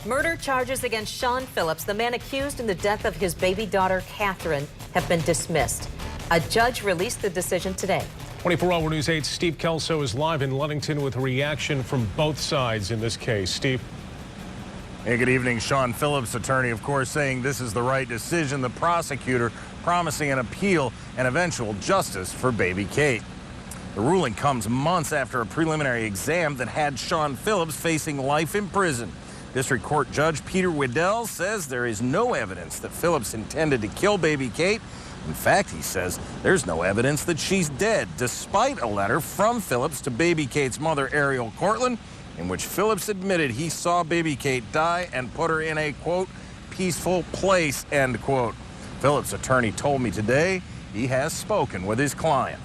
Murder charges against Sean Phillips, the man accused in the death of his baby daughter, Katherine, have been dismissed. A judge released the decision today. 24-hour News 8's Steve Kelso is live in Ludington with a reaction from both sides in this case. Steve. Hey, good evening. Sean Phillips, attorney, of course, saying this is the right decision. The prosecutor promising an appeal and eventual justice for baby Kate. The ruling comes months after a preliminary exam that had Sean Phillips facing life in prison. District Court Judge Peter Waddell says there is no evidence that Phillips intended to kill baby Kate. In fact, he says there's no evidence that she's dead, despite a letter from Phillips to baby Kate's mother, Ariel Cortland, in which Phillips admitted he saw baby Kate die and put her in a, quote, peaceful place, end quote. Phillips' attorney told me today he has spoken with his client.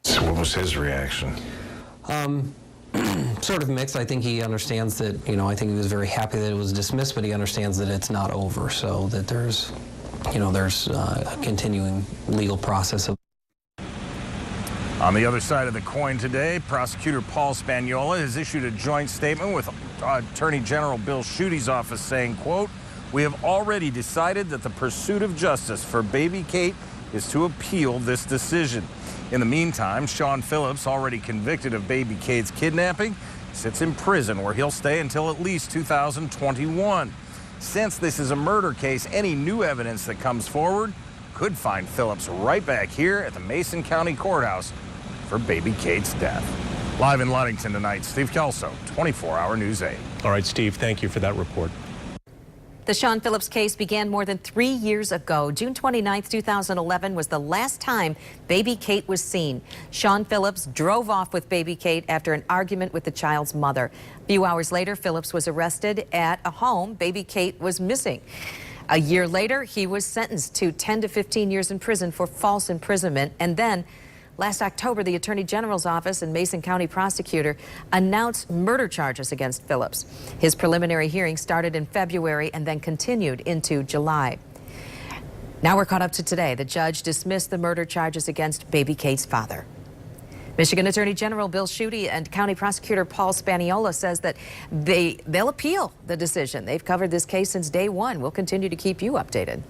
So what was his reaction? Sort of mixed. I think he understands that, I think he was very happy that it was dismissed, but he understands that it's not over, so that there's a continuing legal process. On the other side of the coin today, prosecutor Paul Spagnola has issued a joint statement with Attorney General Bill Schuette's office saying, quote, "We have already decided that the pursuit of justice for baby Kate is to appeal this decision." In the meantime, Sean Phillips, already convicted of baby Kate's kidnapping, sits in prison where he'll stay until at least 2021. Since this is a murder case, any new evidence that comes forward could find Phillips right back here at the Mason County Courthouse for baby Kate's death. Live in Ludington tonight, Steve Kelso, 24-hour News 8. All right, Steve, thank you for that report. The Sean Phillips case began more than 3 years ago. June 29, 2011 was the last time baby Kate was seen. Sean Phillips drove off with baby Kate after an argument with the child's mother. A few hours later, Phillips was arrested at a home baby Kate was missing. A year later, he was sentenced to 10 to 15 years in prison for false imprisonment. And then last October, the Attorney General's office and Mason County prosecutor announced murder charges against Phillips. His preliminary hearing started in February and then continued into July. Now we're caught up to today. The judge dismissed the murder charges against baby Kate's father. Michigan Attorney General Bill Schuette and County Prosecutor Paul Spagnola says that they'll appeal the decision. They've covered this case since day one. We'll continue to keep you updated.